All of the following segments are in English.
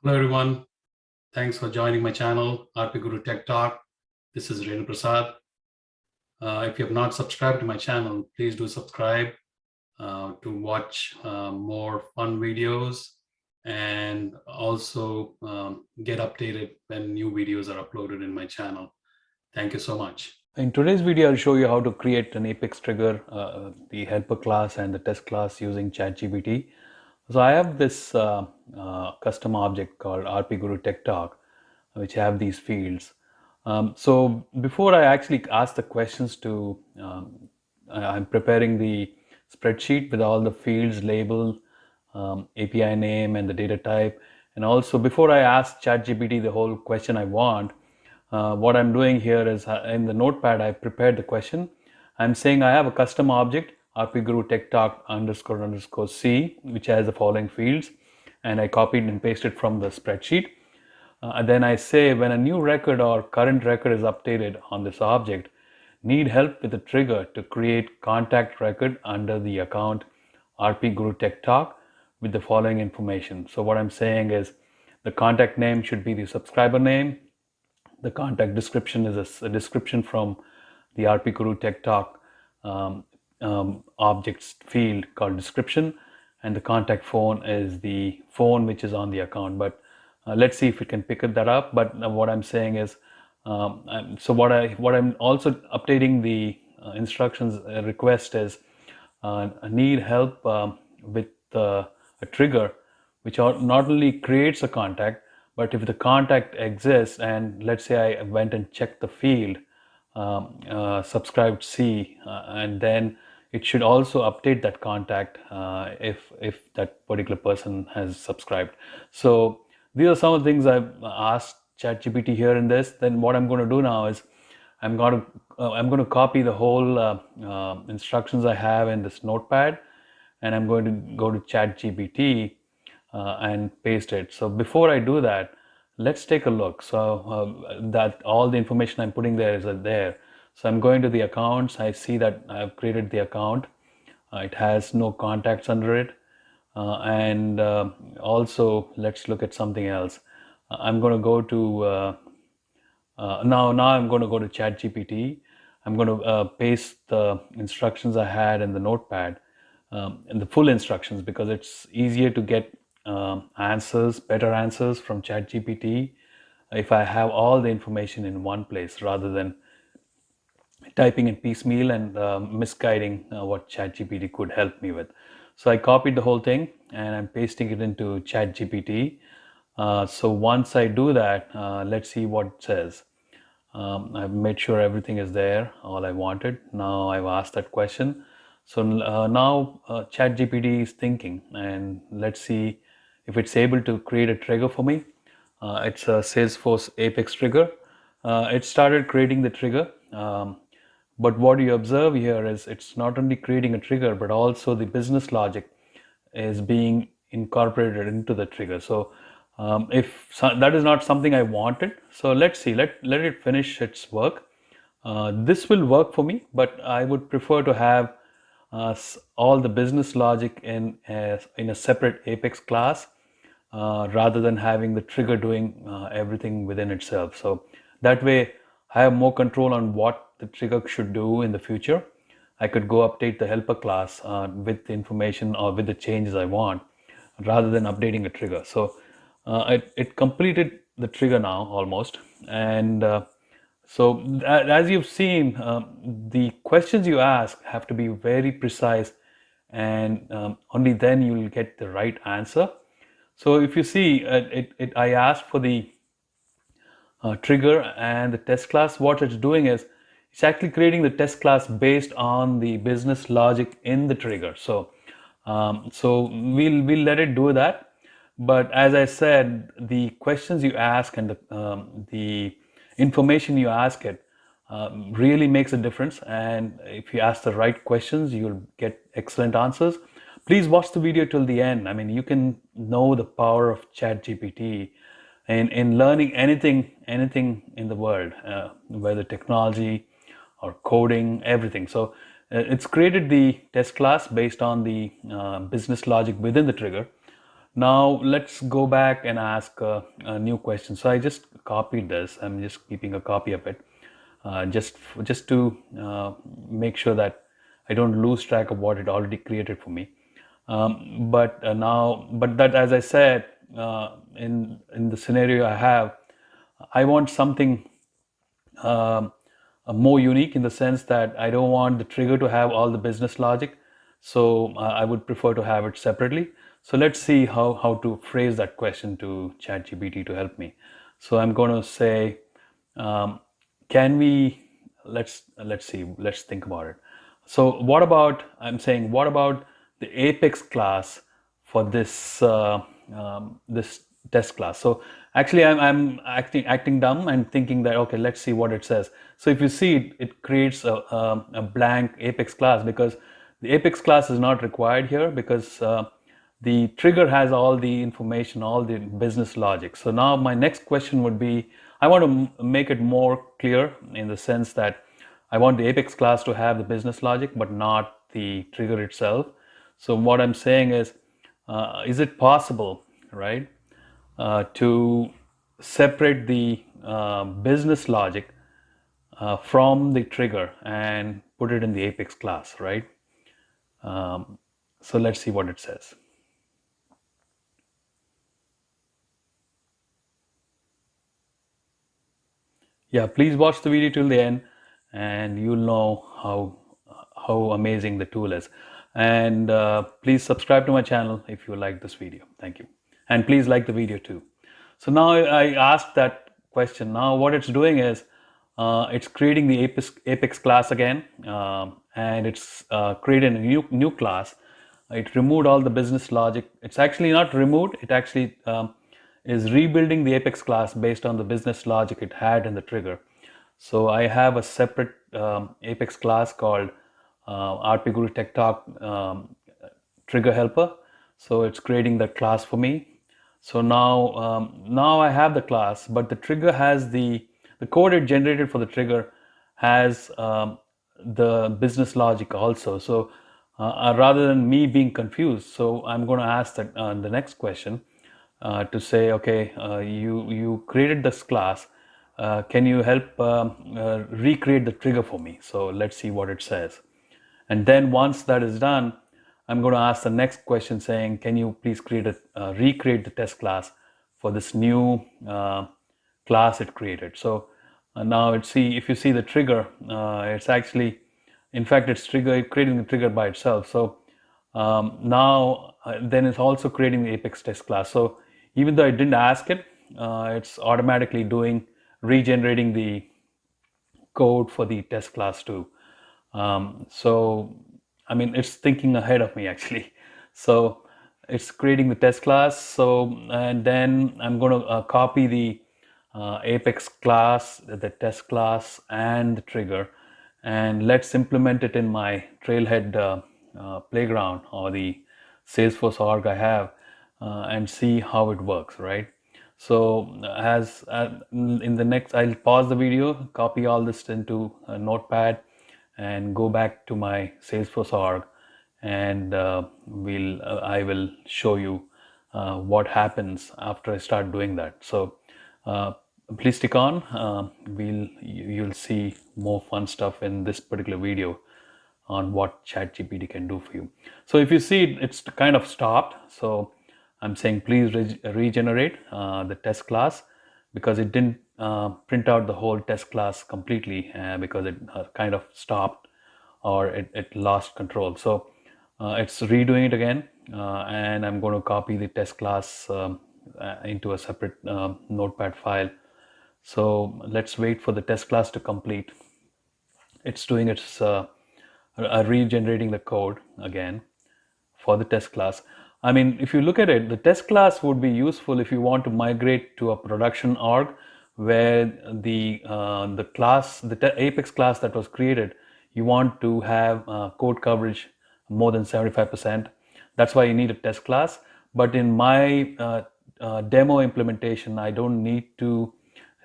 Hello everyone. Thanks for joining my channel, RPGuru Tech Talk. This is Renu Prasad. If you have not subscribed to my channel, please do subscribe to watch more fun videos and also get updated when new videos are uploaded in my channel. Thank you so much. In today's video, I'll show you how to create an Apex trigger, the helper class and the test class using ChatGPT. So I have this custom object called RPGuru Tech Talk, which have these fields. So before I actually ask the questions I'm preparing the spreadsheet with all the fields labeled, API name and the data type. And also before I ask ChatGPT the whole question I want, what I'm doing here is in the notepad, I prepared the question. I'm saying I have a custom object, RPGuru Tech Talk __ C, which has the following fields, and I copied and pasted from the spreadsheet. And then I say when a new record or current record is updated on this object, need help with a trigger to create contact record under the account RPGuru Tech Talk with the following information. So what I'm saying is the contact name should be the subscriber name. The contact description is a description from the RPGuru Tech Talk objects field called description, and the contact phone is the phone which is on the account. But let's see if we can pick that up. But what I'm saying is, so what I'm also updating the instructions request is need help with a trigger which not only creates a contact, but if the contact exists, and let's say I went and checked the field, subscribed C, and then it should also update that contact if that particular person has subscribed. So these are some of the things I've asked ChatGPT here in this. Then what I'm going to do now is I'm going to copy the whole instructions I have in this notepad, and I'm going to go to ChatGPT and paste it. So before I do that, let's take a look. So that all the information I'm putting there is there. So I'm going to the accounts. I see that I've created the account. It has no contacts under it. And also let's look at something else. I'm going to go to now I'm going to go to ChatGPT. I'm going to paste the instructions I had in the notepad, and the full instructions, because it's easier to get better answers from ChatGPT if I have all the information in one place rather than typing in piecemeal and misguiding what ChatGPT could help me with. So I copied the whole thing and I'm pasting it into ChatGPT. So once I do that, let's see what it says. I've made sure everything is there, all I wanted. Now I've asked that question. So now ChatGPT is thinking, and let's see if it's able to create a trigger for me. It's a Salesforce Apex Trigger. It started creating the trigger. But what you observe here is it's not only creating a trigger, but also the business logic is being incorporated into the trigger. So that is not something I wanted, so let's see, let it finish its work. This will work for me, but I would prefer to have all the business logic in a separate Apex class, rather than having the trigger doing everything within itself. So that way I have more control on what the trigger should do in the future. I could go update the helper class with the information or with the changes I want, rather than updating a trigger. So it completed the trigger now almost. And so as you've seen, the questions you ask have to be very precise, and only then you will get the right answer. So if you see, I asked for the trigger and the test class. What it's doing is it's actually creating the test class based on the business logic in the trigger. So we'll let it do that. But as I said, the questions you ask and the information you ask it really makes a difference. And if you ask the right questions, you'll get excellent answers. Please watch the video till the end. I mean, you can know the power of ChatGPT in learning anything in the world, whether technology or coding, everything. So it's created the test class based on the business logic within the trigger. Now let's go back and ask a new question. So I just copied this. I'm just keeping a copy of it, just to make sure that I don't lose track of what it already created for me. But that, as I said, in the scenario I have, I want something um, more unique in the sense that I don't want the trigger to have all the business logic. So I would prefer to have it separately. So let's see how to phrase that question to ChatGPT to help me. So I'm going to say, um, can we, let's see, let's think about it. So what about, I'm saying, what about the Apex class for this test class? So actually I'm acting dumb and thinking that, okay, let's see what it says. So if you see it, it creates a blank Apex class, because the Apex class is not required here, because the trigger has all the information, all the business logic. So now my next question would be, I want to make it more clear in the sense that I want the Apex class to have the business logic, but not the trigger itself. So what I'm saying is it possible, right, to separate the business logic from the trigger and put it in the Apex class, right? So let's see what it says. Yeah, please watch the video till the end and you'll know how amazing the tool is. And please subscribe to my channel if you like this video. Thank you. And please like the video too. So now I asked that question. Now what it's doing is it's creating the Apex class again, and it's created a new class. It removed all the business logic. It's actually not removed. It actually is rebuilding the Apex class based on the business logic it had in the trigger. So I have a separate Apex class called RPGuru Tech Talk Trigger Helper. So it's creating that class for me. So now I have the class, but the trigger has the code it generated for the trigger has the business logic also. So rather than me being confused, so I'm going to ask that the next question to say, okay, you created this class. Can you help recreate the trigger for me? So let's see what it says. And then once that is done, I'm going to ask the next question saying, can you please recreate the test class for this new class it created? So now if you see the trigger, it's actually, in fact, it's creating the trigger by itself. So now then it's also creating the Apex test class. So even though I didn't ask it, it's automatically regenerating the code for the test class too. So I mean, it's thinking ahead of me actually. So it's creating the test class. So and then I'm going to copy the Apex class, the test class, and the trigger, and let's implement it in my Trailhead playground or the Salesforce org I have, and see how it works, right? So as in the next, I'll pause the video, copy all this into a notepad, and go back to my Salesforce org, and I will show you what happens after I start doing that. So please stick on. You'll see more fun stuff in this particular video on what ChatGPT can do for you. So if you see it's kind of stopped. So I'm saying please regenerate the test class, because it didn't print out the whole test class completely because it kind of stopped, or it lost control. So it's redoing it again, and I'm going to copy the test class into a separate notepad file. So let's wait for the test class to complete. It's doing its regenerating the code again for the test class. I mean, if you look at it, the test class would be useful if you want to migrate to a production org where the Apex class that was created, you want to have code coverage more than 75%. That's why you need a test class. But in my demo implementation, I don't need to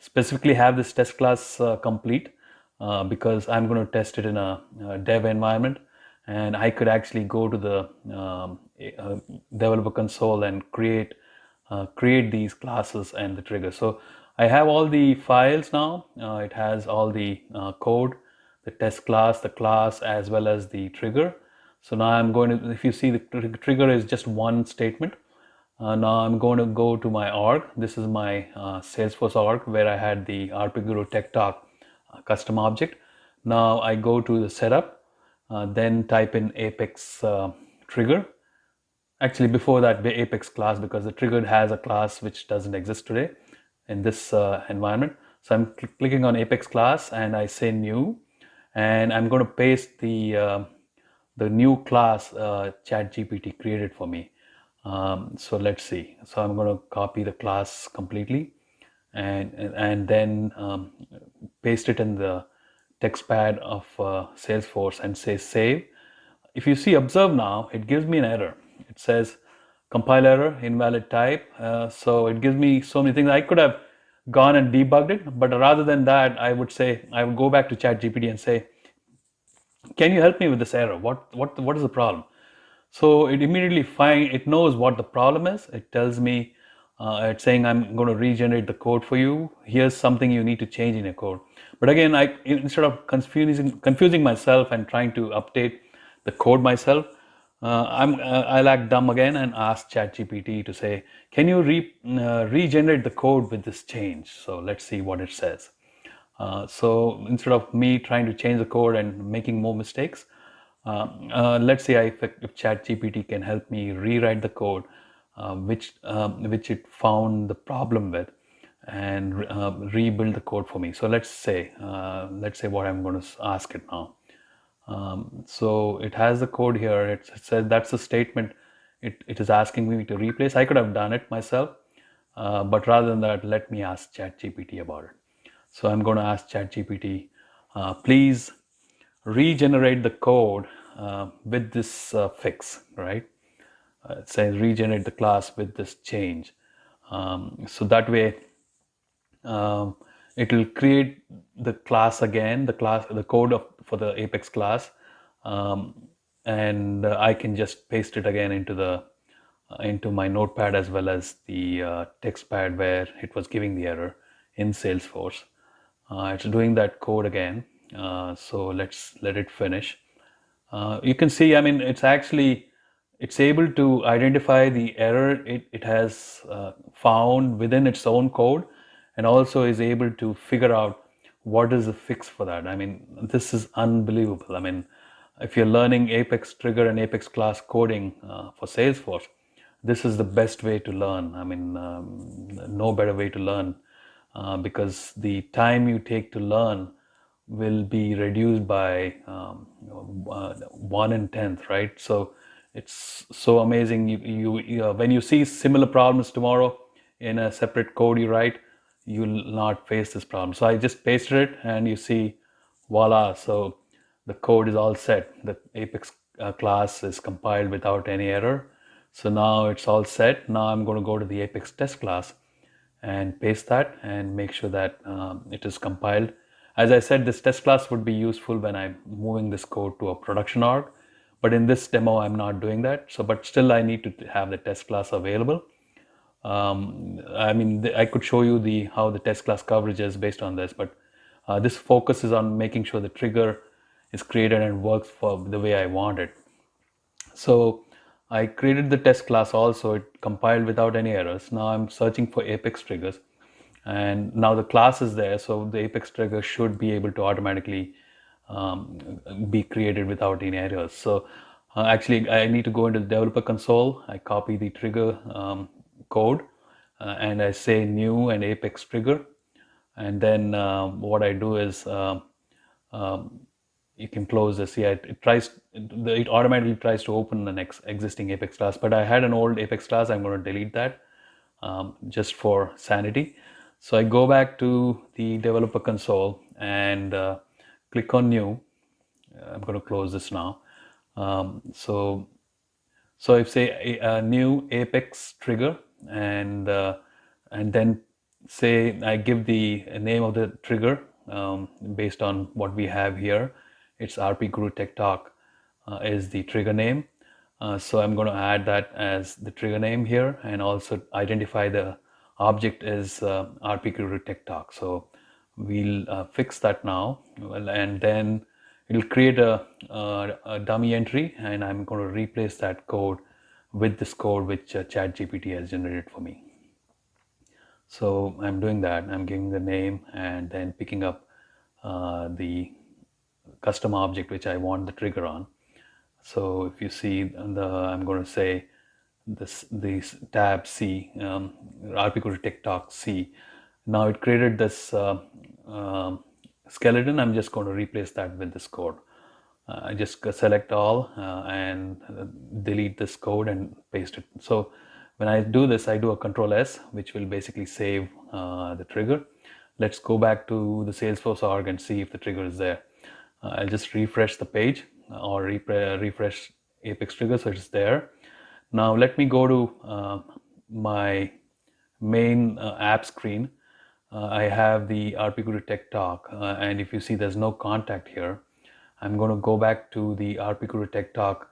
specifically have this test class complete, because I'm going to test it in a dev environment, and I could actually go to the uh, developer console and create these classes and the triggers. So I have all the files now. It has all the code, the test class, the class, as well as the trigger. So now I'm going to, if you see, the trigger is just one statement. Now I'm going to go to my org. This is my Salesforce org where I had the RPGuru Tech Talk custom object. Now I go to the setup, then type in Apex trigger. Actually, before that, the Apex class, because the trigger has a class which doesn't exist today in this environment. So I'm clicking on Apex class and I say new, and I'm going to paste the new class ChatGPT created for me. So let's see. So I'm going to copy the class completely, and then paste it in the text pad of Salesforce and say save. If you see, observe now, it gives me an error. It says compile error, invalid type. So it gives me so many things. I could have gone and debugged it, but rather than that, I would go back to ChatGPT and say, can you help me with this error? What is the problem? So it immediately it knows what the problem is. It tells me, it's saying, I'm going to regenerate the code for you. Here's something you need to change in your code. But again, instead of confusing myself and trying to update the code myself, I'll act dumb again and ask ChatGPT to say, can you regenerate the code with this change? So let's see what it says. So instead of me trying to change the code and making more mistakes, let's say if ChatGPT can help me rewrite the code which it found the problem with, and rebuild the code for me. So let's say what I'm going to ask it now. So it has the code here. It says that's the statement it is asking me to replace. I could have done it myself, but rather than that, let me ask ChatGPT about it. So I'm going to ask ChatGPT, please regenerate the code with this fix, right? It says regenerate the class with this change. So that way, it will create the class again, the code for the Apex class, and I can just paste it again into my notepad as well as the text pad where it was giving the error in Salesforce. It's doing that code again. So let's let it finish. You can see, I mean, it's able to identify the error it has found within its own code, and also is able to figure out what is the fix for that. I mean, this is unbelievable. I mean, if you're learning Apex Trigger and Apex class coding for Salesforce, this is the best way to learn. I mean, no better way to learn, because the time you take to learn will be reduced by 1/10, right? So it's so amazing. When you see similar problems tomorrow in a separate code you write, you'll not face this problem. So I just pasted it, and you see, voila. So the code is all set. The Apex class is compiled without any error. So now it's all set. Now I'm going to go to the Apex test class and paste that and make sure that it is compiled. As I said, this test class would be useful when I'm moving this code to a production org, but in this demo, I'm not doing that. So, but still I need to have the test class available. I mean, I could show you how the test class coverage is based on this, but this focuses on making sure the trigger is created and works for the way I want it. So I created the test class also. It compiled without any errors. Now I'm searching for Apex triggers, and now the class is there. So the Apex trigger should be able to automatically be created without any errors. So actually, I need to go into the developer console. I copy the trigger code, and I say new and Apex trigger. And then what I do is, you can close this. Yeah, it automatically tries to open the next existing Apex class, but I had an old Apex class. I'm going to delete that just for sanity. So I go back to the developer console and click on new. I'm going to close this now. So if say a new Apex trigger, and then say I give the name of the trigger based on what we have here. It's RPGuru Tech Talk is the trigger name. So I'm going to add that as the trigger name here, and also identify the object is RPGuru Tech Talk. So we'll fix that now. Well, and then it'll create a dummy entry, and I'm going to replace that code with this code which ChatGPT has generated for me. So I'm doing that. I'm giving the name and then picking up the custom object which I want the trigger on. So if you see I'm going to say this tab C, RPGuru TikTok C. Now it created this skeleton. I'm just going to replace that with this code. I just select all and delete this code and paste it. So when I do this, I do a Control S, which will basically save the trigger. Let's go back to the Salesforce org and see if the trigger is there. I'll just refresh the page or refresh Apex Triggers, so it's there. Now let me go to my main app screen. I have the RPGuru Tech Talk, and if you see there's no contact here, I'm going to go back to the RPGuru Tech Talk,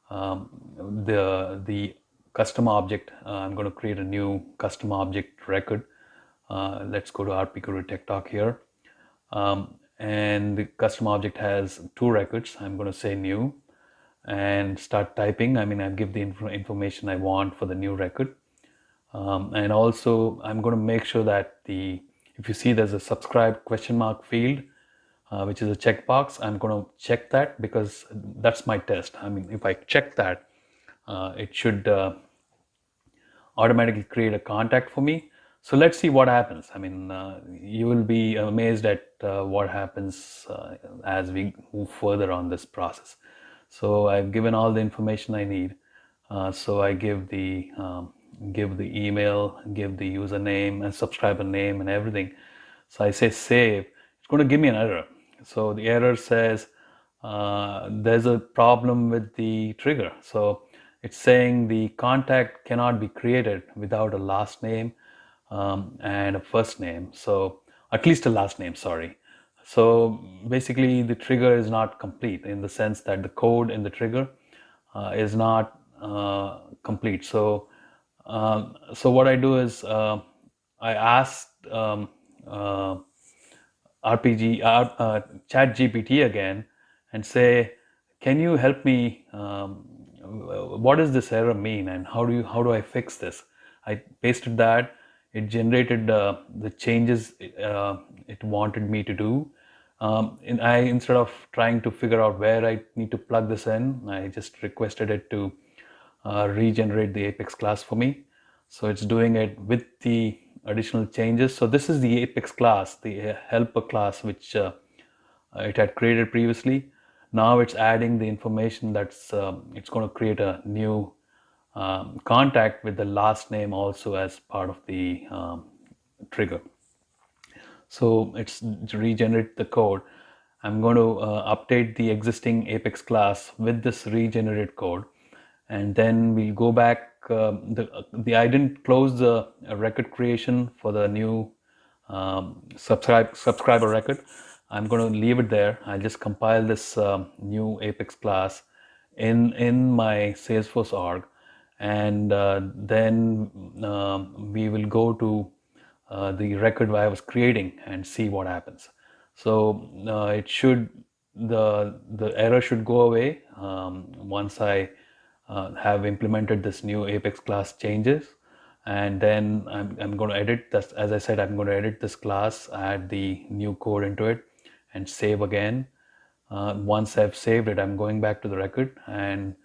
the custom object. I'm going to create a new custom object record. Let's go to RPGuru Tech Talk here. And the custom object has 2 records. I'm going to say new and start typing. I give the information I want for the new record. And also I'm going to make sure that if you see there's a subscribe ? Field, which is a checkbox, I'm going to check that because that's my test. If I check that, it should automatically create a contact for me. So let's see what happens. You will be amazed at what happens as we move further on this process. So I've given all the information I need. So I give the email, give the username and subscriber name and everything. So I say save. It's going to give me an error. So the error says there's a problem with the trigger. So it's saying the contact cannot be created without a last name and a first name. So at least a last name, sorry. So basically the trigger is not complete in the sense that the code in the trigger is not complete. So what I do is I asked ChatGPT again and say, can you help me? What does this error mean, and how do I fix this? I pasted that. It generated the changes it wanted me to do. And instead of trying to figure out where I need to plug this in, I just requested it to regenerate the Apex class for me. So it's doing it with the additional changes. So this is the Apex class, the helper class, which it had created previously. Now it's adding the information that's it's going to create a new contact with the last name also as part of the trigger. So it's to regenerate the code. I'm going to update the existing Apex class with this regenerated code, and then we'll go back. I didn't close the record creation for the new subscriber record. I'm going to leave it there. I'll just compile this new Apex class in my Salesforce org, and then we will go to the record I was creating and see what happens. So the error should go away once I have implemented this new Apex class changes. And then I'm going to edit this. As I said, I'm going to edit this class, add the new code into it, and save again. Once I've saved it, I'm going back to the record, and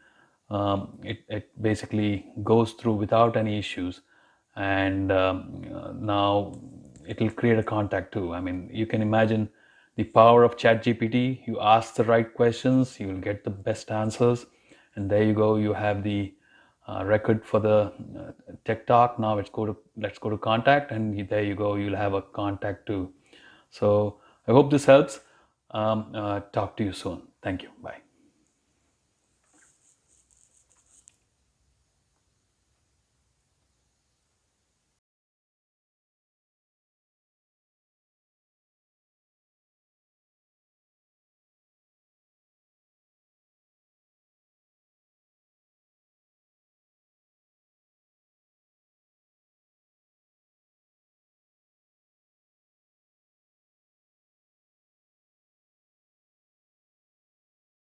it basically goes through without any issues. And now it'll create a contact too. You can imagine the power of ChatGPT. You ask the right questions, you will get the best answers, and there you go. You have the record for the Tech Talk. Now let's go to contact, and there you go. You'll have a contact too. So I hope this helps. Talk to you soon. Thank you. Bye.